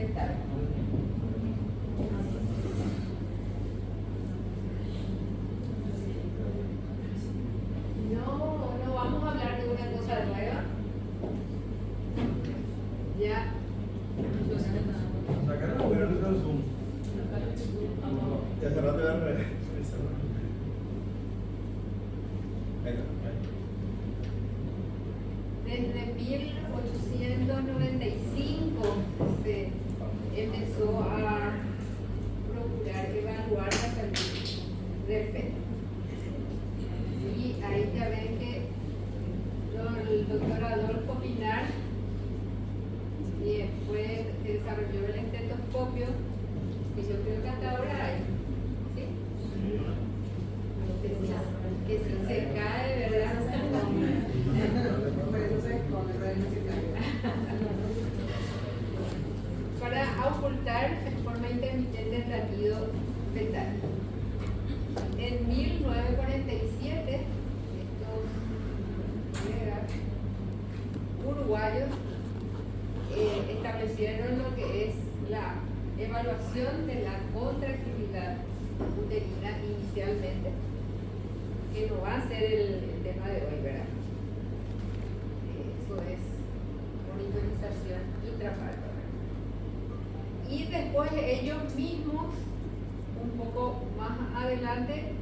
fetal. No vamos a hablar de una cosa nueva. Ya. Sacaron a ver el Zoom. Ya cerraste la red. Desde 1895 se empezó a procurar evaluar la salud del feto. Y ahí ya ven que el doctor Adolfo Pinar fue que desarrolló el estetoscopio, y yo creo que hasta ahora hay, ¿sí? Que si se cae, ¿verdad? Para ocultar de forma intermitente el latido fetal. En 1947, estos colegas uruguayos establecieron lo que es la evaluación de la contractilidad uterina inicialmente, que no va a ser el tema de hoy, ¿verdad? Eso es monitorización intraparto. Y después ellos mismos, un poco más adelante,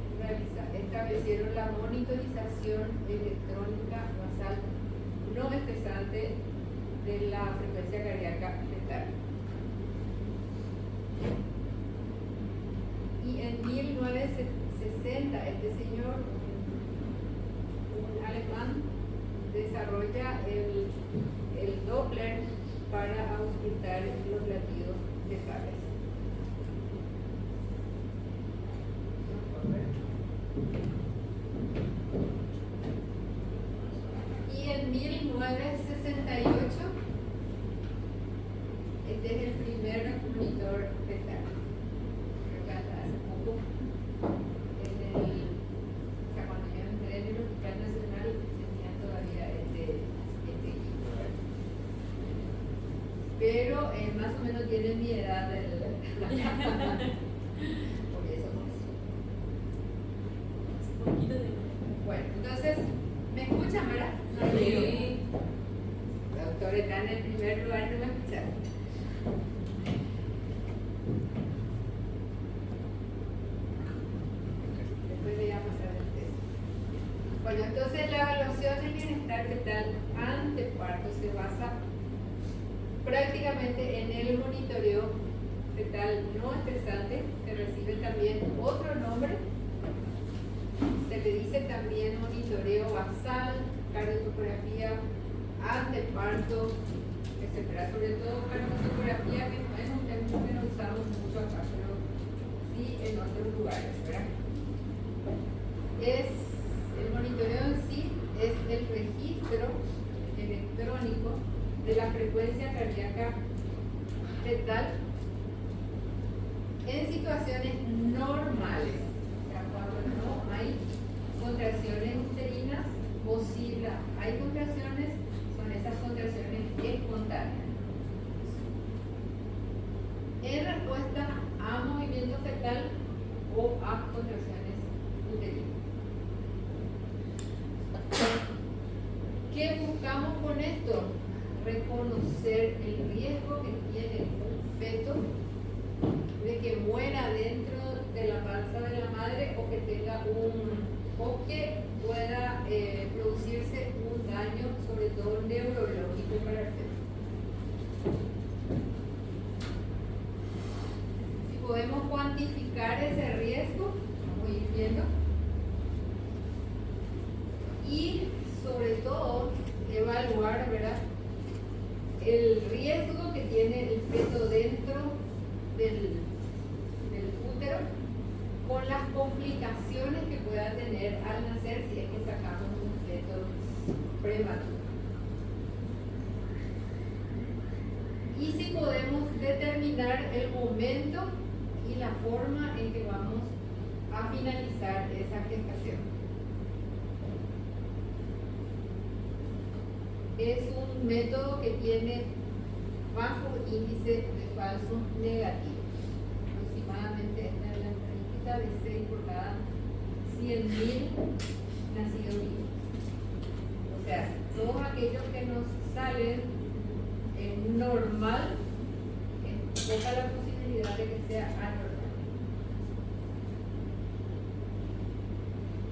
establecieron la monitorización electrónica basal no estresante de la frecuencia cardíaca fetal. Y en 1960 este señor, un alemán, desarrolla el Doppler para auscultar los latidos fetales. Y en 1968 este es el primer monitor fetal. Hace poco, cuando yo entré en el Hospital Nacional, tenía todavía este equipo, pero más o menos tiene mi edad. Por eso no. Bueno, entonces, ¿me escuchan, verdad? Sí. El doctor está en el primer lugar de la escuchar. Después le voy a pasar el test. Bueno, entonces la evaluación del bienestar fetal ante parto se basa prácticamente en el monitoreo fetal no estresante, que recibe también otro nombre. Se le dice también monitoreo basal, cardiotopografía anteparto, etcétera. Sobre todo cardiotopografía, que no es un término que no usamos mucho acá, pero sí en otros lugares, ¿verdad? El monitoreo en sí es el registro electrónico de la frecuencia cardíaca fetal en situaciones normales, o sea, cuando no hay contracciones uterinas o si hay contracciones, son esas contracciones espontáneas. En respuesta a movimiento fetal o a contracciones uterinas. ¿Qué buscamos con esto? Reconocer el riesgo que tiene un feto de que muera dentro de la panza de la madre o que tenga o que pueda producirse un daño, sobre todo neurológico para el feto. Si podemos cuantificar ese riesgo, vamos a ir viendo. Y sobre todo evaluar, ¿verdad?, el riesgo que tiene el feto dentro del útero con las complicaciones que pueda tener al nacer si es que sacamos un feto prematuro. Y si podemos determinar el momento y la forma en que vamos a finalizar esa gestación. Es un método que tiene bajo índice de falsos negativos. Aproximadamente esta es la estadística de 6 por cada 100.000 nacidos vivos. O sea, todos aquellos que nos salen en normal, es poca la posibilidad de que sea anormal.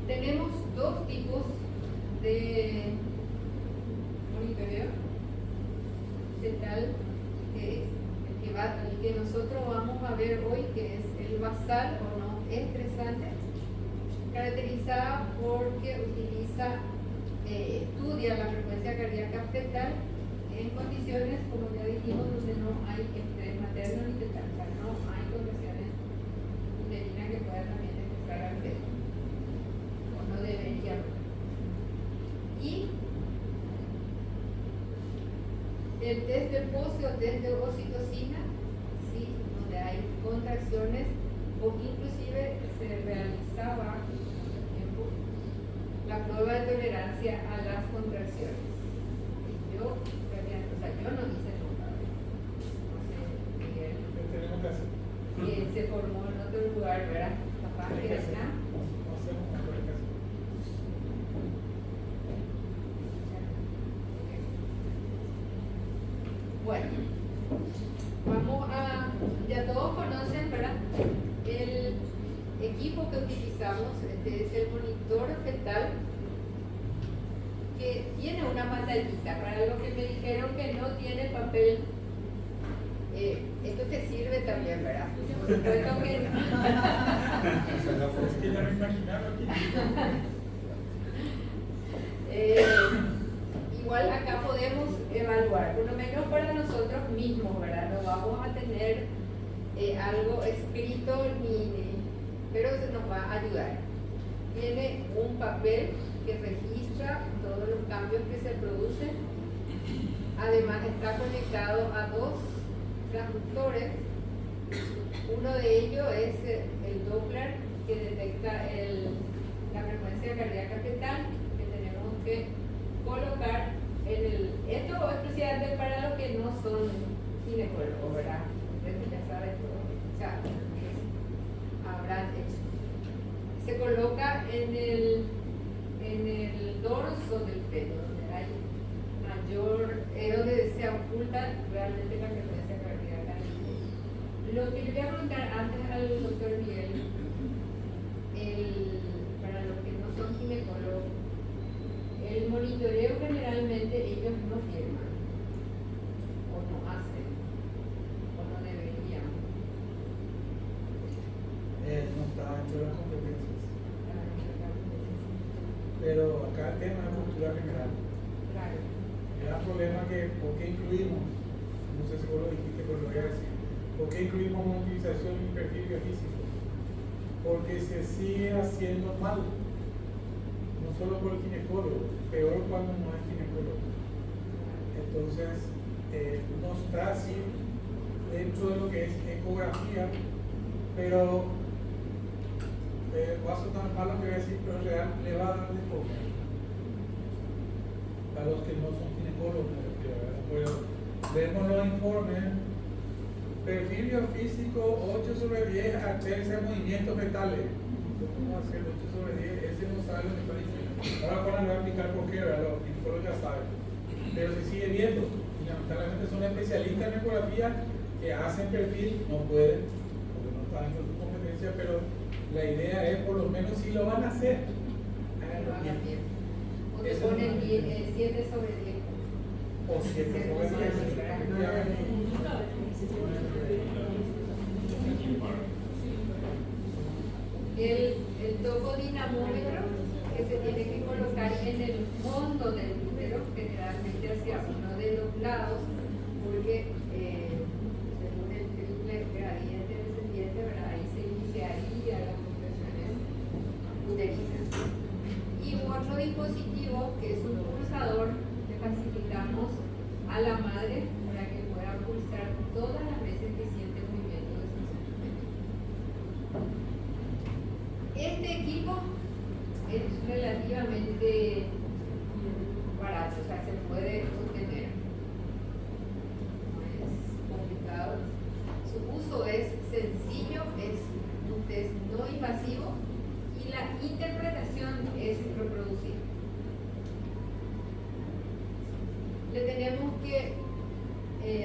Tenemos dos tipos de monitoreo fetal, que es el que nosotros vamos a ver hoy, que es el basal o no estresante, caracterizada porque estudia la frecuencia cardíaca fetal en condiciones, como ya dijimos, donde no hay estrés materno ni fetal, o sea, no hay contracciones uterinas que puedan también estresar al feto, o no debería. Y el test de Pose o test de oxitocina, sí, donde hay contracciones, o inclusive se realizaba la prueba de tolerancia a las contracciones. Y yo no hice nunca. No sé, Miguel. Se formó en otro lugar, ¿verdad? Capaz que acá. Bueno, ya todos conocen, ¿verdad? El equipo que utilizamos, este es el monitor fetal, que tiene una pantallita. Para los que me dijeron que no tiene papel, esto te sirve también, ¿verdad? Por supuesto que no. Es que ya me imaginaba aquí. Igual acá podemos evaluar, por lo menos para nosotros mismos, ¿verdad? No vamos a tener algo escrito pero se nos va a ayudar. Tiene un papel que registra todos los cambios que se producen. Además está conectado a dos transductores. Uno de ellos es el Doppler, que detecta la frecuencia cardíaca fetal, que tenemos que colocar en esto es especialmente para los que no son ginecólogos, ¿verdad? Ustedes ya saben todo, o sea, habrán hecho. Se coloca en el dorso del feto, donde hay donde se oculta realmente la frecuencia cardíaca. Lo que le voy a preguntar antes al doctor Miguel, para los que no son ginecólogos, el monitoreo generalmente ellos no firman, o no hacen, o no deberían. No está dentro de las competencias. Pero acá el tema es cultura general. Claro. El gran problema que, ¿por qué incluimos? No sé si vos lo dijiste, pero lo voy a decir. ¿Por qué incluimos monitorización y perfil biofísico? Porque se sigue haciendo mal. No solo por el ginecólogo, peor cuando no es ginecólogo. Entonces, no está así dentro de lo que es ecografía, pero va a sonar mal lo que voy a decir, pero en realidad le va a dar de comer a los que no son ginecólogos. Pero vemos los informes, perfil biofísico 8/10, arterias de movimientos fetales. ¿Cómo hacer 8/10? Ese no sabe lo que está diciendo. Ahora Juan le va a explicar por qué, ¿verdad? Los ginecólogos ya saben. Pero se sigue viendo. Y lamentablemente son especialistas en ecografía que hacen perfil, no pueden, porque no están en su competencia, pero la idea es, por lo menos, si lo van a hacer, háganlo bien. O te ponen 7/10. O 7/10. El topodinamómetro que se tiene que colocar en el fondo del útero, generalmente hacia uno de los lados, porque según el triple gradiente descendiente, ¿verdad? Ahí se iniciaría las contracciones uterinas. Y otro dispositivo, que es un pulsador, le facilitamos a la madre para que pueda pulsar todas las veces que siente movimiento de sus centímetros. Este equipo es relativamente barato, o sea, se puede obtener. No es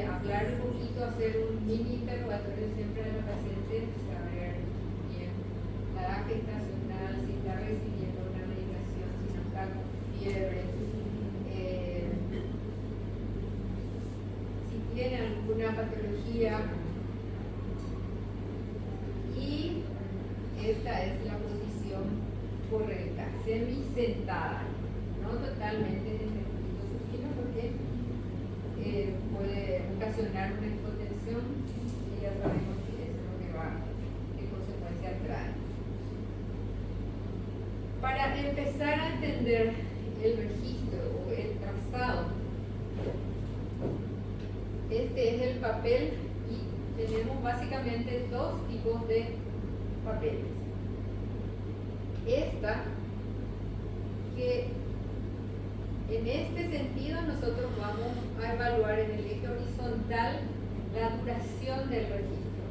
hablar un poquito, hacer un mini interrogatorio siempre a la paciente, saber bien la edad gestacional, si está recibiendo una medicación, si no está con fiebre, si tiene alguna patología. Y esta es la posición correcta, semi-sentada, no totalmente en el ejercicio supino porque puede ocasionar una hipotensión y ya sabemos que eso es lo que va, qué consecuencia trae. Para empezar a entender el registro o el trazado, este es el papel y tenemos básicamente dos tipos de papeles. Esta, que en este sentido nosotros vamos a evaluar en el eje horizontal la duración del registro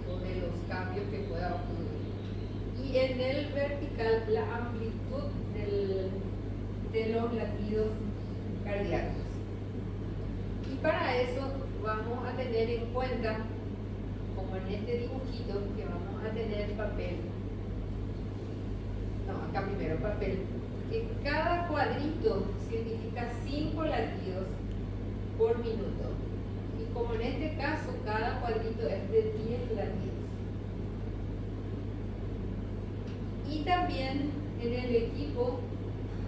o de los cambios que pueda ocurrir. Y en el vertical la amplitud de los latidos cardíacos. Y para eso vamos a tener en cuenta, como en este dibujito, que vamos a tener papel. No, acá primero papel. Que cada cuadrito significa 5 latidos por minuto. Y como en este caso cada cuadrito es de 10 latidos. Y también en el equipo,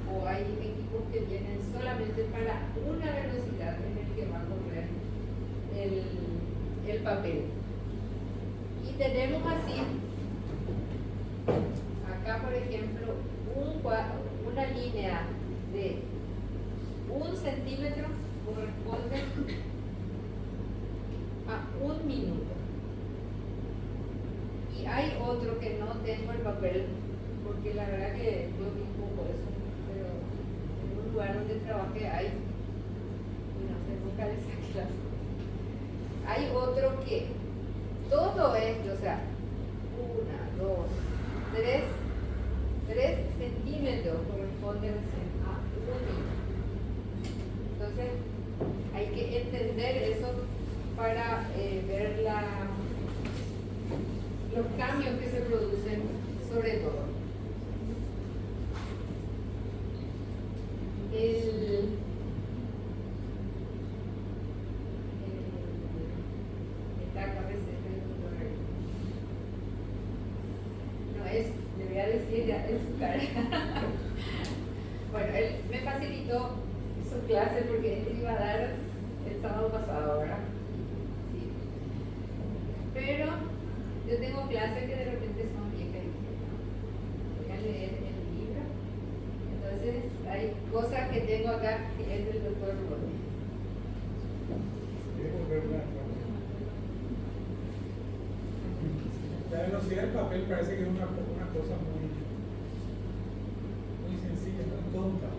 o hay equipos que vienen solamente para una velocidad en el que va a correr el papel. Y tenemos así, acá por ejemplo, una línea de 1 centímetro corresponde a 1 minuto. Y hay otro que no tengo el papel, porque la verdad que yo vi poco eso, pero en un lugar donde trabajé hay, y no sé, nunca le saqué la foto. Hay otro que todo esto, o sea, 1, 2, 3 centímetros corresponden a 1 minuto. Entonces, hay que entender eso para ver los cambios que se producen, sobre todo. Le voy a decir ya en su cara. Bueno, él me facilitó su clase porque él iba a dar el sábado pasado, ¿verdad? Sí. Pero yo tengo clases que de repente son viejas y ¿no? Voy a leer el libro. Entonces hay cosas que tengo acá que es del doctor Rodney. La velocidad del papel parece que es una cosa muy sencilla, muy tonta,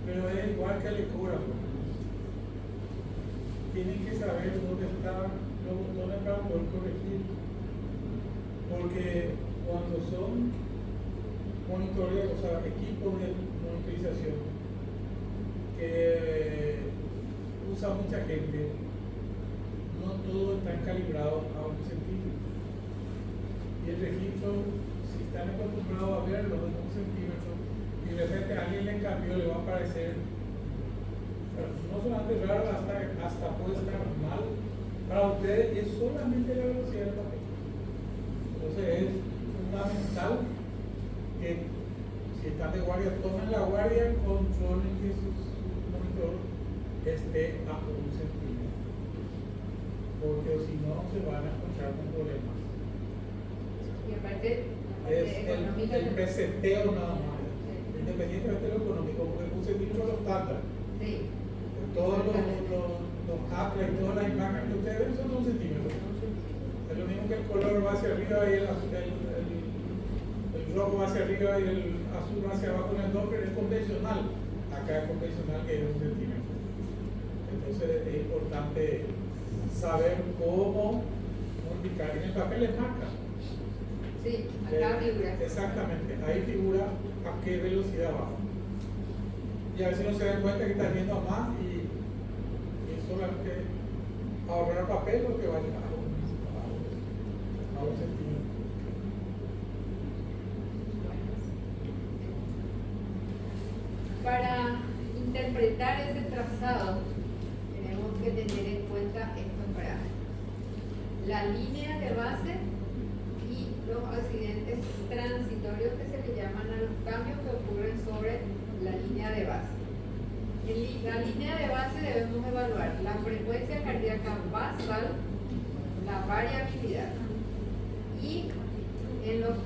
pero es igual que el ecógrafo. Tienen que saber dónde están los botones para poder corregir, porque cuando son monitores, o sea, equipos de monitorización que usa mucha gente, no todos están calibrados a 1 centímetro. Y el registro, si están acostumbrados a verlo en 1 centímetro y de repente a alguien le cambió, le va a parecer no solamente raro, hasta puede estar mal para ustedes, y es solamente la velocidad del papel. Entonces es fundamental que si están de guardia, tomen la guardia, controlen que su monitor esté a 1 centímetro, porque si no se van a encontrar con problemas. Y aparte, Es el peseteo nada más, independientemente de lo económico, porque 1 centímetro es lo estándar. sí. Todos los Atlas y todas las imágenes que ustedes ven son 1 centímetro. Es lo mismo que el color va hacia arriba y el rojo va hacia arriba y el azul va hacia abajo en el Doppler, es convencional. Acá es convencional que es 1 centímetro. Entonces es importante saber cómo modificar. En el papel les marca. Sí, acá figura. Exactamente, ahí figura a qué velocidad va. Y a veces no se dan cuenta que están viendo a más y solamente ahorrar papel lo que vale a un centímetro. Para interpretar ese trazado, tenemos que tener en cuenta estos parámetros: la línea de base y los accidentes transitorios que se le llaman a los cambios que ocurren sobre la línea de base. En la línea de base debemos evaluar la frecuencia cardíaca basal, la variabilidad, y en los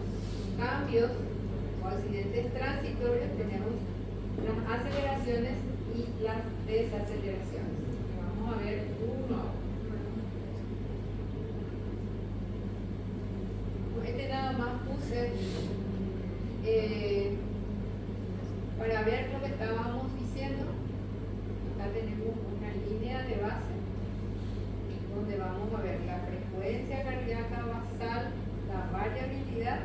cambios o accidentes transitorios tenemos las aceleraciones y las desaceleraciones. Vamos a ver uno a uno. Este nada más puse para ver lo que estábamos diciendo. Acá tenemos una línea de base donde vamos a ver la frecuencia cardíaca basal, la variabilidad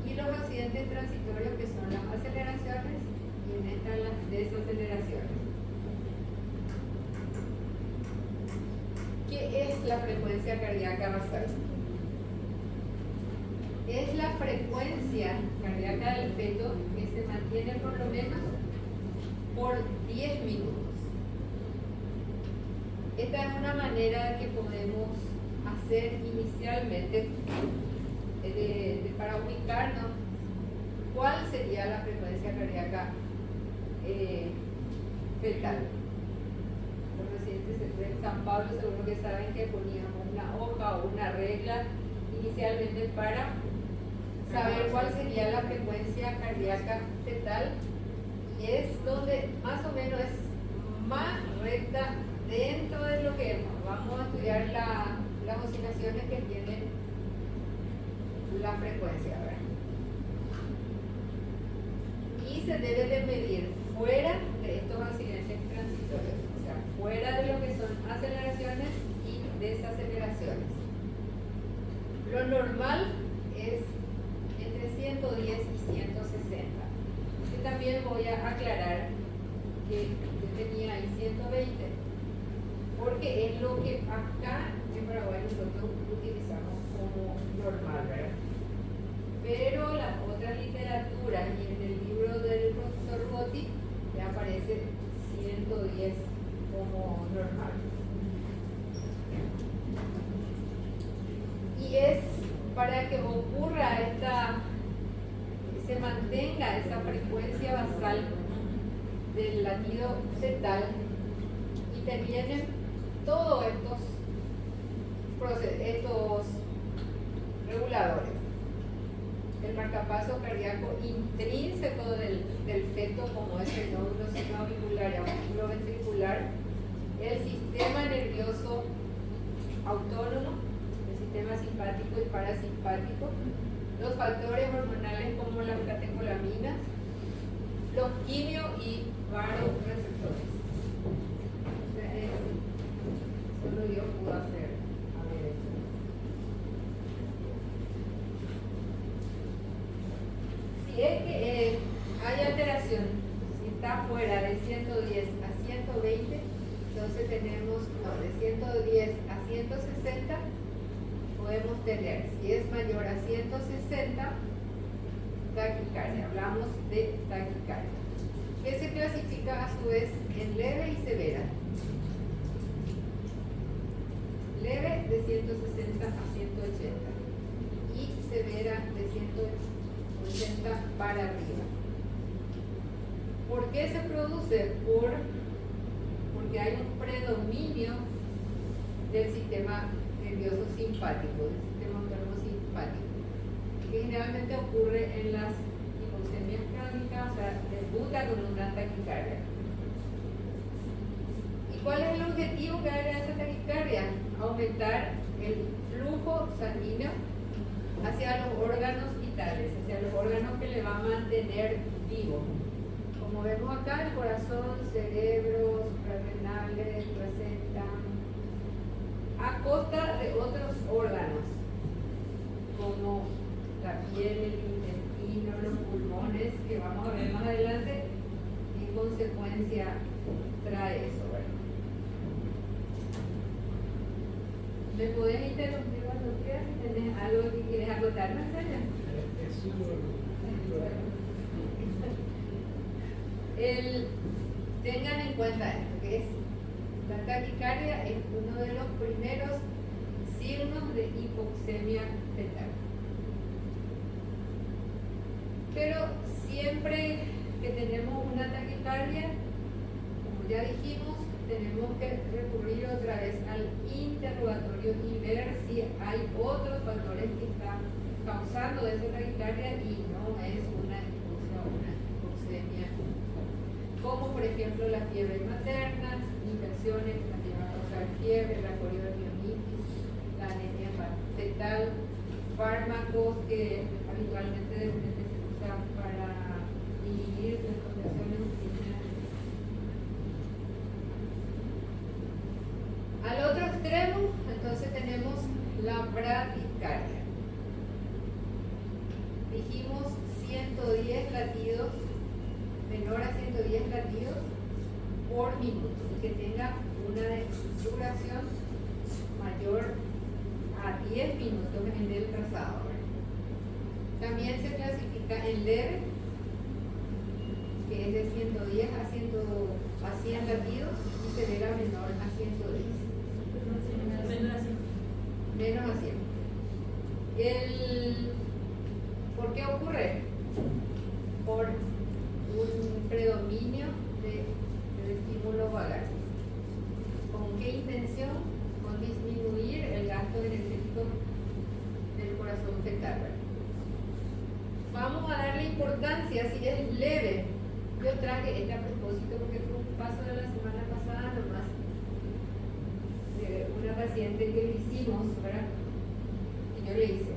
y los accidentes transitorios, que son las aceleraciones, y en esta las desaceleraciones. ¿Qué es la frecuencia cardíaca basal? Es la frecuencia cardíaca del feto que se mantiene por lo menos por 10 minutos. Esta es una manera que podemos hacer inicialmente para ubicarnos cuál sería la frecuencia cardíaca fetal. Los residentes de San Pablo seguro que saben que poníamos una hoja o una regla inicialmente para saber cuál sería la frecuencia cardíaca fetal, y es donde más o menos es más recta dentro de lo que vamos a estudiar las oscilaciones que tienen la frecuencia, ¿verdad? Y se debe de medir fuera de estos accidentes transitorios, o sea, fuera de lo que son aceleraciones y desaceleraciones. Lo normal es entre 110 y 160. Y también voy a aclarar que yo tenía ahí 120, porque es lo que acá en Paraguay nosotros utilizamos como normal, ¿verdad? Pero las otras literaturas y en el libro del profesor Botti le aparece 110 como normal. Y es para que ocurra se mantenga esa frecuencia basal del latido fetal, y terminen todos estos reguladores: el marcapaso cardíaco intrínseco del feto, como es el nódulo sinoauricular y auriculo ventricular, el sistema nervioso autónomo, el sistema simpático y parasimpático, los factores hormonales como las catecolaminas, los quimio y varoreceptores. Solo Dios pudo hacer eso. Si es que hay alteración, si está fuera de 110 a 120, entonces tenemos, de 110 a 160 podemos tener. Si es mayor a 160, taquicardia. Hablamos de taquicardia, que se clasifica a su vez en leve y severa. Leve de 160 a 180 y severa de 180 para arriba. ¿Por qué se produce? Porque hay un predominio del sistema nervioso simpático, del sistema autónomo simpático, que generalmente ocurre en las hipoglucemias crónicas, o sea, debuta con una taquicardia. ¿Y cuál es el objetivo que haga esa taquicardia? Aumentar el flujo sanguíneo hacia los órganos vitales, hacia los órganos que le va a mantener vivo. Como vemos acá, el corazón, cerebro, suprarrenales, placenta, a costa de otros órganos, como la piel, el intestino, los pulmones, que vamos a ver más adelante qué consecuencia trae eso, ¿verdad? Me podés interrumpir cuando quieras si tenés algo que quieres acotar, ¿no, Sara? Tengan en cuenta esto, que es la taquicardia es uno de los primeros signos de hipoxemia fetal. Pero siempre que tenemos una taquicardia, como ya dijimos, tenemos que recurrir otra vez al interrogatorio y ver si hay otros factores que están causando esa taquicardia y no es una hipoxemia, como por ejemplo la fiebre materna, infecciones que también van a causar fiebre, la coriomionitis, la anemia fetal, fármacos que habitualmente se usan para inhibir las contracciones uterinas. Al otro extremo, entonces tenemos la bradicardia. Dijimos 110 latidos, menor a 110 latidos por minuto, y que tenga una duración mayor a 10 minutos en el trazado. También se clasifica en leve, que es de 110 a 100 latidos, y severa menor a 110. Menos a 100. ¿Por qué ocurre? Por un predominio del estímulo vagal. ¿Con qué intención? Con disminuir el gasto energético del corazón fetal. Vamos a darle importancia si es leve. Yo traje este a propósito porque fue un paso de la semana pasada nomás, de una paciente que le hicimos, ¿verdad? Y yo le hice,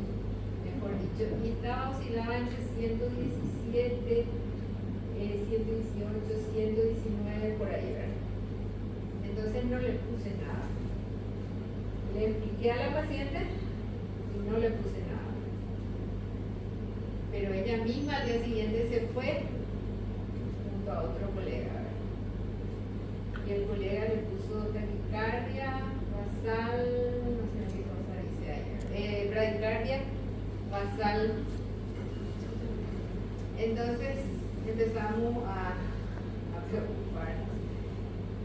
mejor dicho, y estaba oscilada entre 117, 118, 119 por ahí, ¿verdad? Entonces no le puse nada. Le expliqué a la paciente y no le puse nada. Pero ella misma al día siguiente se fue junto a otro colega, ¿verdad? Y el colega le puso taquicardia, basal, no sé qué cosa dice ahí, bradicardia, basal. Entonces empezamos a preocuparnos.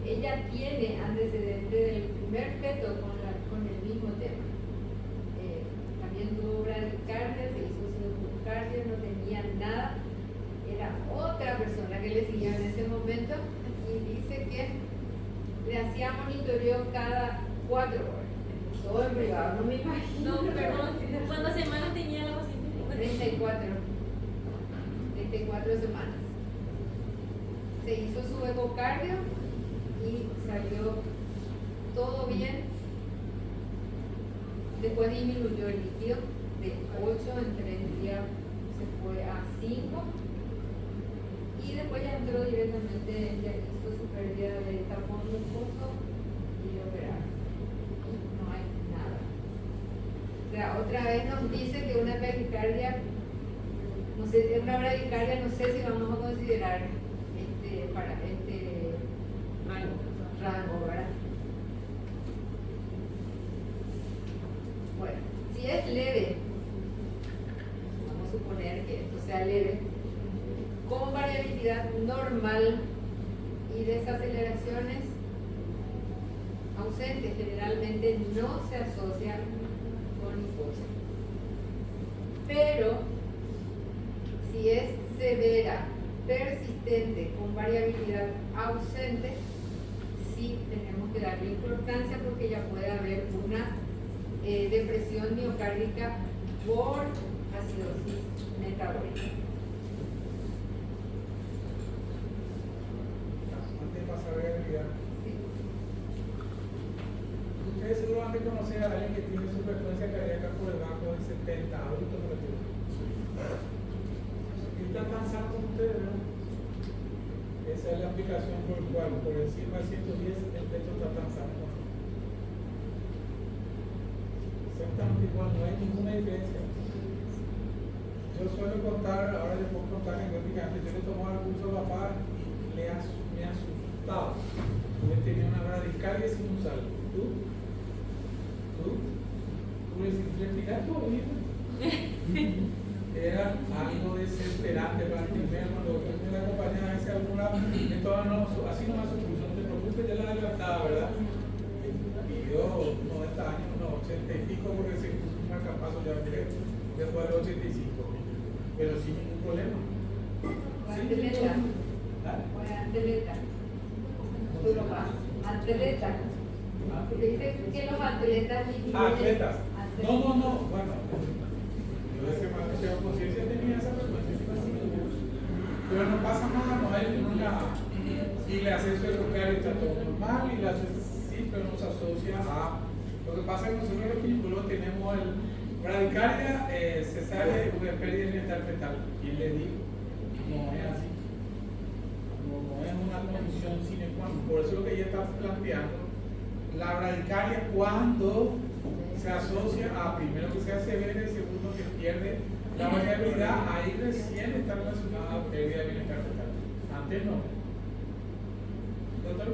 Ella tiene antecedente del primer feto con el mismo tema. También tuvo bradicardia, se hizo cardio, no tenía nada, era otra persona que le seguía en ese momento y dice que le hacía monitoreo cada 4 horas. Todo en privado, no me imagino. No, perdón, ¿cuántas semanas tenía la paciente? 34 semanas. Se hizo su ecocardio y salió todo bien. Después disminuyó el líquido de 8 en 3 días, se fue a 5 y después ya entró directamente, ya hizo su pérdida de tapón mucoso y le operaron. No hay nada. O sea, otra vez nos dice que una bradicardia, no sé, una bradicardia, no sé si vamos a considerar para este rango, ¿verdad? Bueno, si es leve, vamos a suponer que esto sea leve, con variabilidad normal y desaceleraciones ausentes, generalmente no se asocian con hipoxemia. Pero si es severa, persistente, con variabilidad ausente, sí tenemos que darle importancia porque ya puede haber una depresión miocárdica por acidosis metabólica. Antes pasa variabilidad. Sí. Ustedes seguro han de conocer a alguien que tiene su frecuencia cardíaca por debajo de 70, adultos relativos. Está tan sano como ustedes, ¿no? Esa es la aplicación por el cual, por encima de 110, el pecho está tan sano. Exactamente igual, no hay ninguna diferencia. Yo suelo contar, ahora les puedo contar anecdóticamente, yo le tomaba el curso a papá y me asustaba. Él tenía una bradicardia sinusal. ¿Tú? Era todo bien. Era algo desesperante para entender cuando la compañía hace alguna, entonces no, así nomás se puso, no te preocupes, ya la adelantaba, ¿verdad? Vivió 90 años, no, 80 y pico, porque se puso un marcapaso ya después de 85, pero sin ningún problema. Atleta. ¿Ah? Atleta. Tú lo vas. Atleta. Porque dice que los atletas. Atletas. No, bueno. Yo desde más que tengo conciencia tenía esa frecuencia. Pero no pasa nada, no hay ninguna. Y le hace eso educar y está todo normal, y le hace sí, pero nos asocia a. Lo que pasa es que nosotros los ginecólogos tenemos el. Bradicardia, cesárea y pérdida de bienestar fetal. ¿Quién le dijo? No es así. No es una condición sine qua non. Por eso lo que ella está planteando, la bradicardia cuando se asocia a primero que sea severa y segundo que pierde la variabilidad, ahí recién está relacionada a pérdida de bienestar fetal. Antes no. ¿Doctor?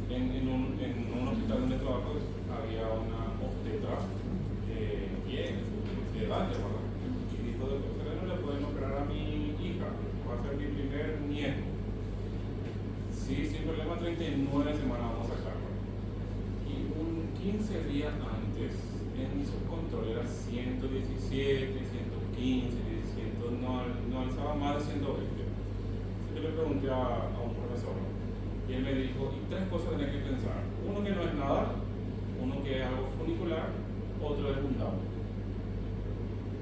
En un hospital donde trabajo había una obstetra de edad, ¿verdad? Y dijo, doctor, no le pueden operar a mi hija, va a ser mi primer nieto. Sí, sin problema, 39 semanas vamos a sacarlo. Y 15 días antes, en su control era 117, 115, 100, no alzaba más de 120. Entonces yo le pregunté a un profesor, y él me dijo, y tres cosas tenés que pensar. Uno que no es nada, uno que es algo funicular, otro es un Down.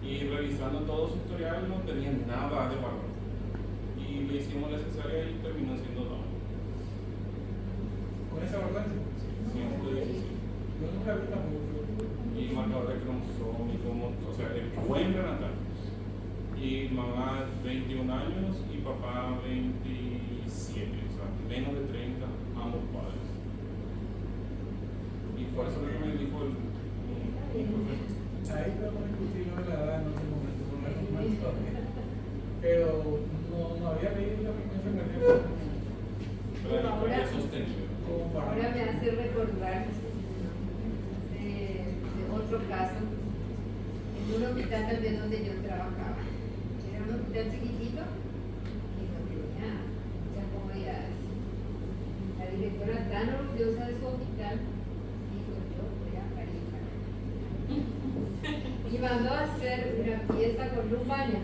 Y revisando todo su historial no tenía nada de valor. Y le hicimos la cesárea y terminó siendo Down. ¿Con esa frecuencia? 117. Yo nunca vi tampoco. Y marcador de cromosómico, o sea, el buen prenatal. Y mamá 21 años y papá 27, o sea, menos de 30, ambos padres. Y por eso lo que me dijo un profesor. Ahí podemos discutir lo de la edad en otro momento, por lo menos, pero no había leído la frecuencia cardíaca Bradicardia sostenible. como para. Ahora me hace recordar de otro caso en un hospital también donde yo trabajaba. Era un hospital chiquitito y no tenía muchas comodidades. La directora tan orgullosa de su hospital dijo, yo voy a parir acá. Y mandó a hacer una pieza con un baño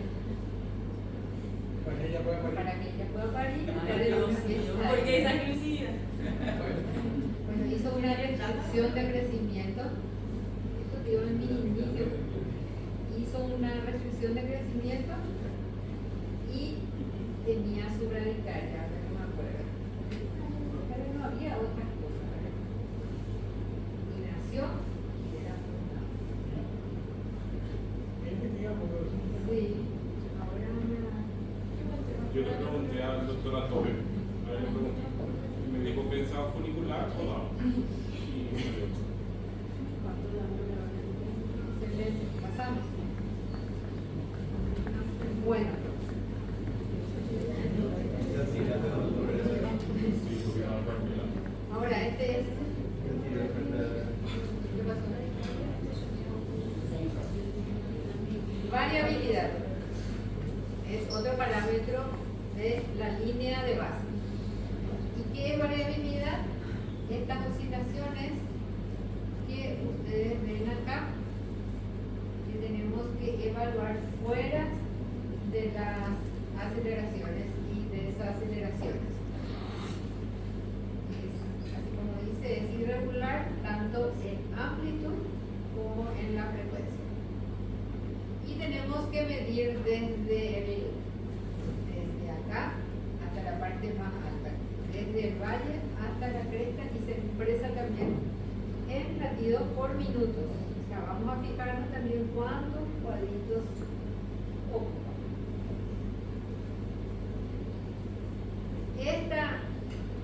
Para que ella pueda para parir. que ella pueda parir. Ay, Dios mío, ¿por qué esa exclusividad? Bueno, hizo una restricción de crecimiento. Esto dio en mi inicio. Hizo una restricción de crecimiento y tenía su bradicardia, ahora no me acuerdo. Pero no había otras cosas, ¿verdad? Y nació y era una. Bien que diga, porque Sí, ahora Yo le pregunté al doctor Antonio, a él le pregunté, y me dijo, ¿pensaba funicular o no? Y me dijo, excelente, pasamos. Bueno. sí, subieron al cuartel. Ahora, este es. ¿Qué pasó? Variabilidad. Es otro parámetro de la línea de base. ¿Y qué es variabilidad? Estas oscilaciones que ustedes ven acá, que tenemos que evaluar fuera de las aceleraciones y desaceleraciones. Así como dice, es irregular tanto en amplitud como en la frecuencia. Y tenemos que medir desde acá hasta la parte más alta, desde el valle hasta la cresta, y se expresa también en latidos por minutos. O sea, vamos a fijarnos también cuántos cuadritos ocupa. Esta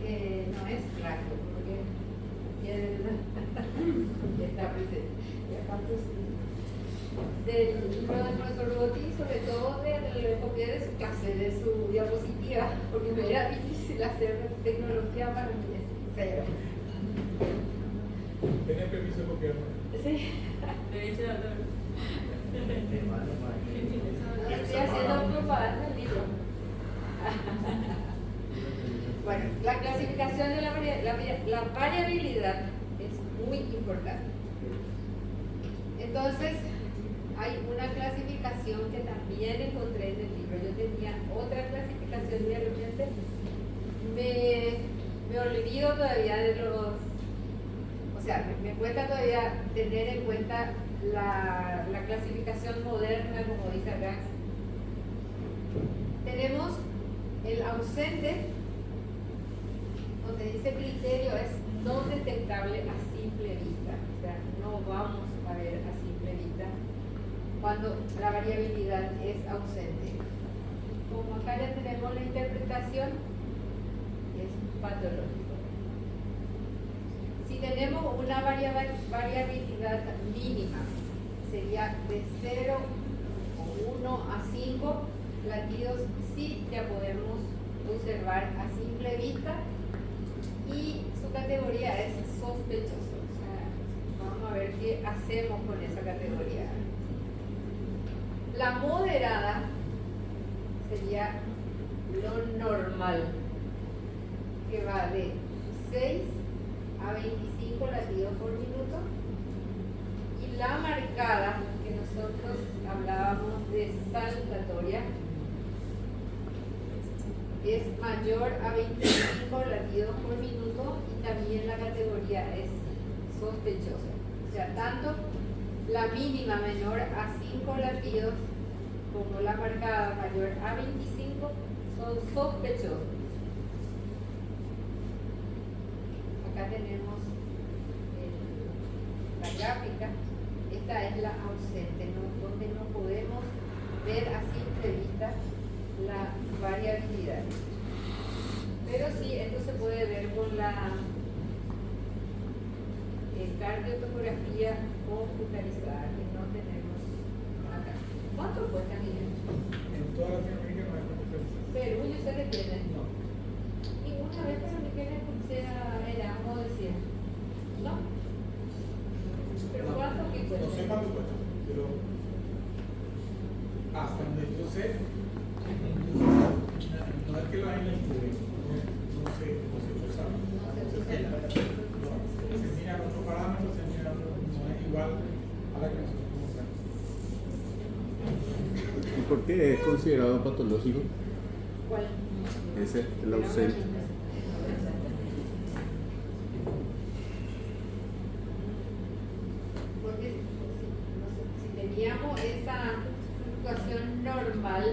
no es flaco, porque ya está presente. Y aparte del libro del profesor Gotti, sobre todo de la copia de su clase, de su diapositiva, porque me era difícil hacer tecnología para mí, es cero. ¿Tenés permiso de copiarlo? Sí. No estoy haciendo propaganda del libro. Bueno, la clasificación de la variabilidad es muy importante. Entonces, hay una clasificación que también encontré en el libro. Yo tenía otra clasificación y de repente me olvido todavía de los... O sea, me cuesta todavía tener en cuenta la clasificación moderna, como dice acá. Tenemos el ausente, donde dice criterio es no detectable a simple vista. O sea, no vamos a ver a simple vista cuando la variabilidad es ausente. Como acá ya tenemos la interpretación, es patológico. Si tenemos una variabilidad mínima, sería de 0 o 1 a 5 latidos, sí ya podemos observar a simple vista, y su categoría es sospechoso. O sea, vamos a ver qué hacemos con esa categoría. La moderada sería lo normal, que va de 6 a 25 latidos por minuto, y la marcada, que nosotros hablábamos de saltatoria, es mayor a 25 latidos por minuto, y también la categoría es sospechosa. O sea, tanto la mínima menor a 5 latidos como la marcada mayor a 25 son sospechosos. Acá tenemos la gráfica. Esta es la ausente, donde no podemos ver a simple vista la variabilidad. Pero sí, esto se puede ver con la cardiotopografía computarizada que no tenemos acá. ¿Cuánto cuesta, Miguel? En toda Latinoamérica no hay computación. Perú, yo sé que tienen. No. Y una vez pero me quedé escuché a ella, como decía. ¿No? ¿Pero No, cuánto que cuesta? No sé cuánto cuesta, pero hasta donde yo sé, no es que lo hay en el estudio, no sé, yo sabe. Se mira otros parámetros, se mira otro, no es igual a la que nosotros conocemos. ¿Y por qué es considerado patológico? ¿Cuál? Ese, el ausente. Porque si teníamos esa fluctuación normal,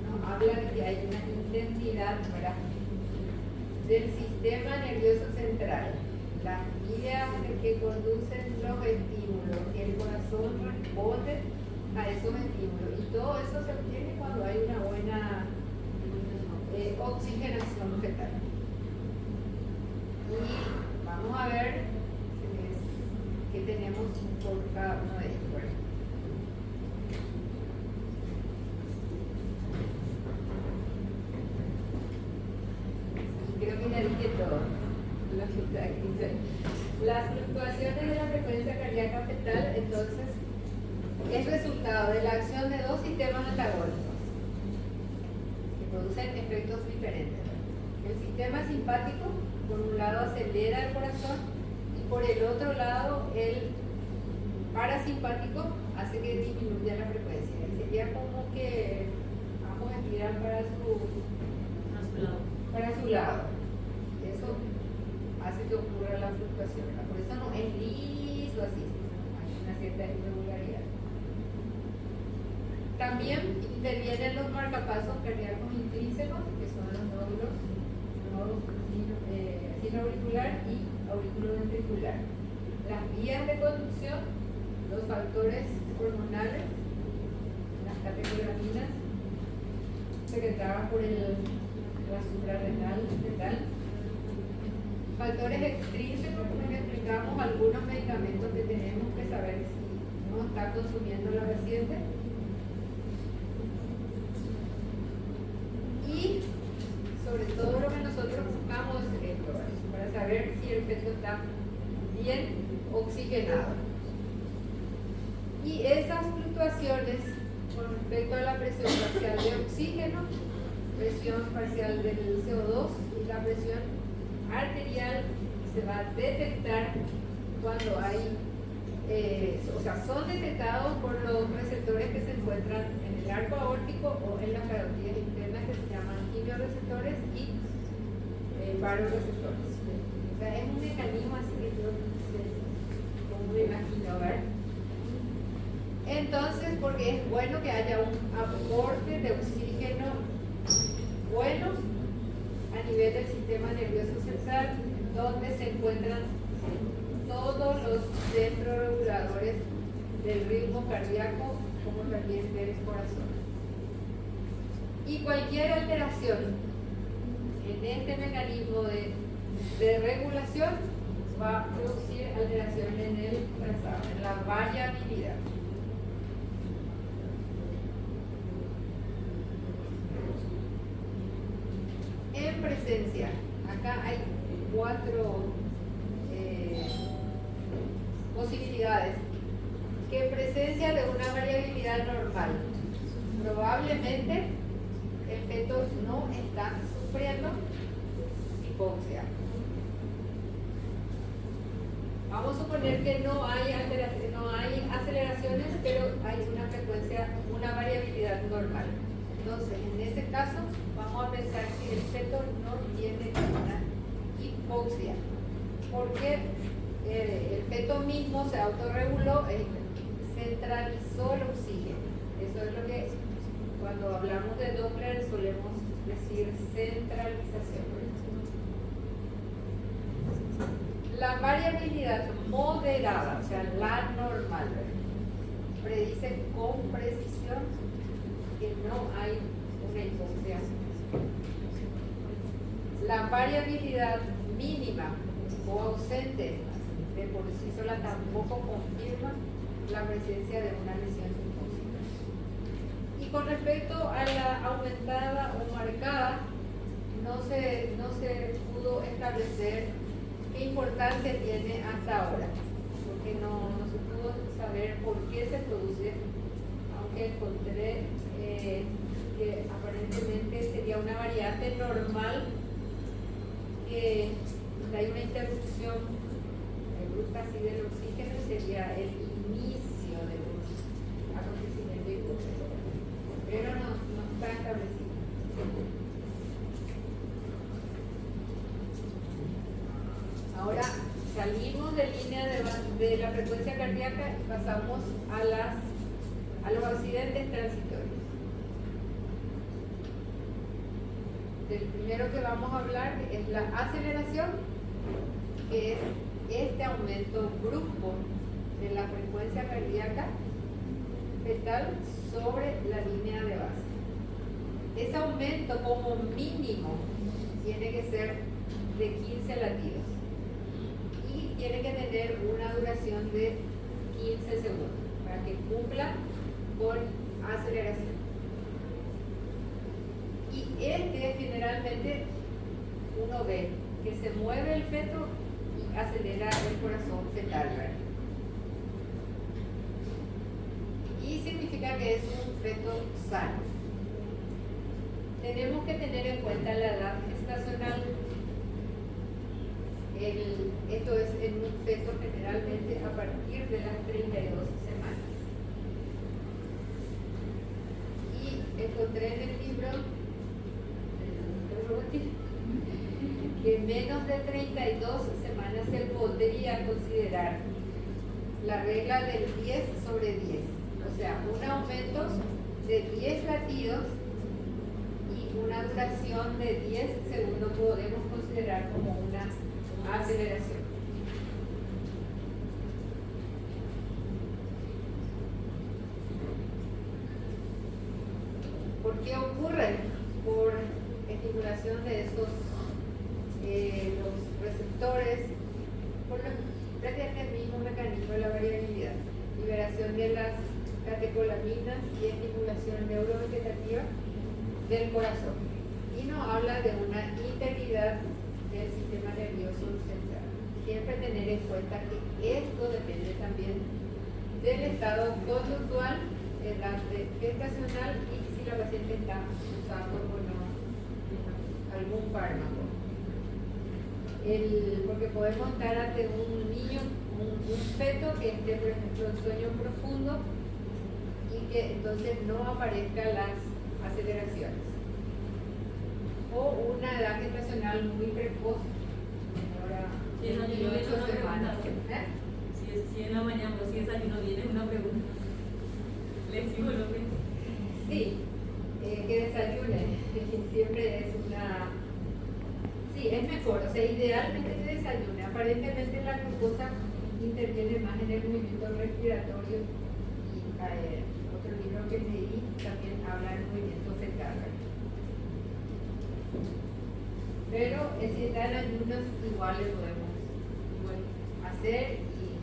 nos habla de que hay una intensidad, ¿verdad?, del sistema nervioso central, las vías que conducen los estímulos, y el corazón responde a esos estímulos, y todo eso se obtiene cuando hay una buena oxigenación fetal. Y vamos a ver qué tenemos por cada uno de ellos. ¿Verdad? Creo que ya dije todo. Las fluctuaciones de la frecuencia cardíaca fetal, entonces, es resultado de la acción de dos sistemas antagónicos que producen efectos diferentes. El sistema simpático, por un lado, acelera el corazón, y por el otro lado, el parasimpático hace que disminuya la frecuencia. Y sería como que vamos a estirar para su lado. Eso hace que ocurra la fluctuación. Por eso no es liso así, hay una cierta irregularidad. También intervienen los marcapasos cardíacos intrínsecos, que son los nódulos sinoauricular y auriculoventricular. Las vías de conducción, los factores hormonales, las catecolaminas secretadas por la suprarrenal fetal. Factores extrínsecos, como les explicamos, algunos medicamentos que tenemos que saber si no está consumiendo la paciente. Y sobre todo lo que nosotros buscamos es esto, para saber si el feto está bien oxigenado. Y esas fluctuaciones con respecto a la presión parcial de oxígeno, presión parcial del CO2 y la presión arterial se va a detectar cuando hay, o sea, son detectados por los receptores que se encuentran en el arco aórtico o en las carotidas internas que se llaman quimioreceptores y baroreceptores. O sea, es un mecanismo así que yo no sé cómo me imagino, ¿verdad? Entonces, porque es bueno que haya un aporte de oxígeno bueno a nivel del sistema nervioso central, donde se encuentran todos los centros reguladores del ritmo cardíaco, como también del corazón. Y cualquier alteración en este mecanismo de regulación va a producir alteración en el trazado, en la variabilidad. En presencia, acá hay 4 posibilidades. Que en presencia de una variabilidad normal, probablemente el feto no está sufriendo hipoxia. Vamos a suponer que no hay aceleraciones, pero hay una frecuencia, una variabilidad normal. Entonces, en ese caso, vamos a pensar que el feto no tiene una hipoxia, porque el feto mismo se autorreguló, centralizó el oxígeno. Eso es lo que cuando hablamos de Doppler solemos decir centralización. La variabilidad moderada, o sea, la normal, predice con precisión que no hay una hipoxia. La variabilidad mínima o ausente de por sí sola tampoco confirma la presencia de una lesión hipóxica. Y con respecto a la aumentada o marcada, no se pudo establecer qué importancia tiene hasta ahora, porque no se pudo saber por qué se produce, aunque encontré que aparentemente sería una variante normal, que donde hay una interrupción brusca así del oxígeno, sería el inicio de un acontecimiento hipóxico, pero no está establecido. Ahora salimos de línea de la frecuencia cardíaca y pasamos a los accidentes transitorios. El primero que vamos a hablar es la aceleración, que es este aumento brusco de la frecuencia cardíaca fetal sobre la línea de base. Ese aumento como mínimo tiene que ser de 15 latidos y tiene que tener una duración de 15 segundos para que cumpla con aceleración. Y generalmente uno ve que se mueve el feto y acelera el corazón fetal, ¿verdad? Y significa que es un feto sano. Tenemos que tener en cuenta la edad gestacional. Esto es en un feto generalmente a partir de las 32 semanas. Y encontré en el libro que menos de 32 semanas se podría considerar la regla del 10 sobre 10, o sea, un aumento de 10 latidos y una duración de 10 segundos podemos considerar como una aceleración. ¿Por qué ocurre? Por estimulación de esos los receptores, por prácticamente el mismo mecanismo de la variabilidad, liberación de las catecolaminas y estimulación neurovegetativa del corazón. Y nos habla de una integridad del sistema nervioso central. Siempre tener en cuenta que esto depende también del estado conductual, edad gestacional y si la paciente está usando o no algún fármaco. Porque podemos estar ante un niño, un feto que esté, por ejemplo, en sueño profundo y que entonces no aparezcan las aceleraciones. O una edad gestacional muy precoz, ahora 28 semanas. Si en la mañana o si desayuno viene una pregunta. ¿Le sigo lo que? Sí, que desayune. Siempre es una... Sí, es mejor, o sea, idealmente que desayune. Aparentemente la glucosa interviene más en el movimiento respiratorio y otro libro que leí también habla del movimiento fetal. Pero si está en ayunas, igual le podemos hacer y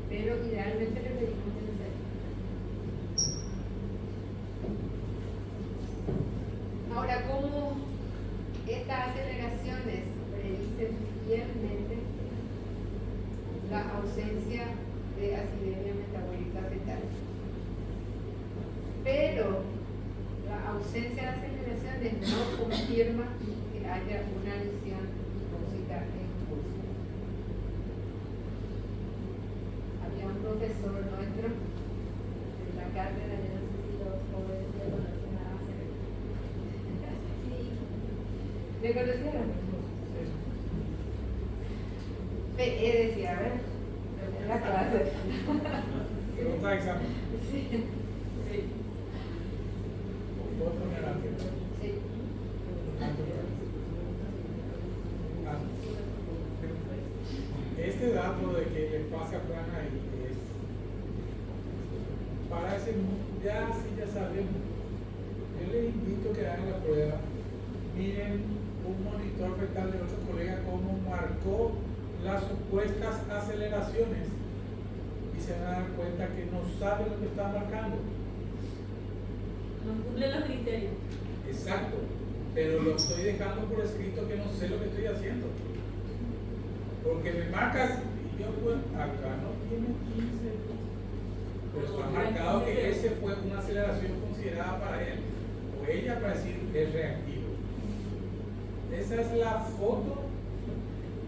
pero idealmente le pedimos el desayuno. Ahora, ¿cómo estas aceleraciones predicen fielmente la ausencia de acidemia metabólica fetal? Pero la ausencia de aceleraciones no confirma que haya una lesión hipóxica en curso. Había un profesor nuestro de la cátedra, yo no sé si los jóvenes le conocen a Acer. ¿Le conocieron? Decía, a ver, en la clase. Pregunta de examen. Sí. ¿Puedo poner aquí? Sí. Este dato de que le pasa a Fran ahí es para ese ya sí ya sabemos. Yo les invito a que hagan la prueba. Miren un monitor fetal de otro colega cómo marcó las supuestas aceleraciones y se van a dar cuenta que no sabe lo que está marcando. No cumple los criterios. Exacto, pero lo estoy dejando por escrito que no sé lo que estoy haciendo. Porque me marcas y yo pues acá no tiene 15, pero está marcado que ese fue una aceleración considerada para él o ella para decir es reactivo. Esa es la foto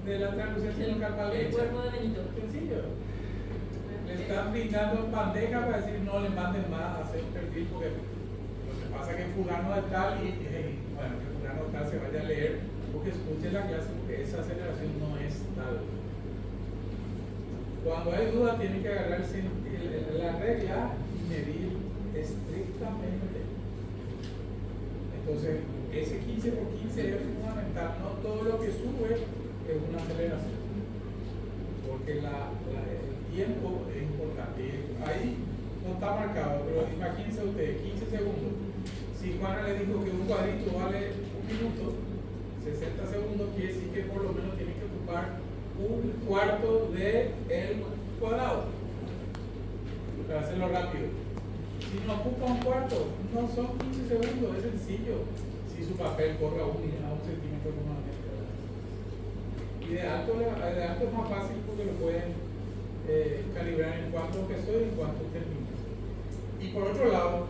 de la translucencia local mal El hecha. cuerpo de Benito. Sencillo. Le están brindando en bandeja para decir no le manden más a hacer un perfil porque lo que pasa es que fulano de tal bueno, que fulano de tal se vaya a leer porque escuche la clase porque esa aceleración no es tal. Cuando hay duda tienen que agarrar la regla y medir estrictamente. Entonces ese 15 por 15 es fundamental, no todo lo que sube es una aceleración porque el tiempo es importante. Ahí no está marcado, pero imagínense ustedes, 15 segundos. Si Juana le dijo que un cuadrito vale un minuto, 60 segundos quiere decir que por lo menos tiene que ocupar un cuarto del cuadrado. Para hacerlo rápido. Si no ocupa un cuarto, no son 15 segundos, es sencillo. Si su papel corre a un centímetro normalmente. Y de alto es más fácil porque lo pueden calibrar en cuánto empezó y en cuánto termina. Y por otro lado,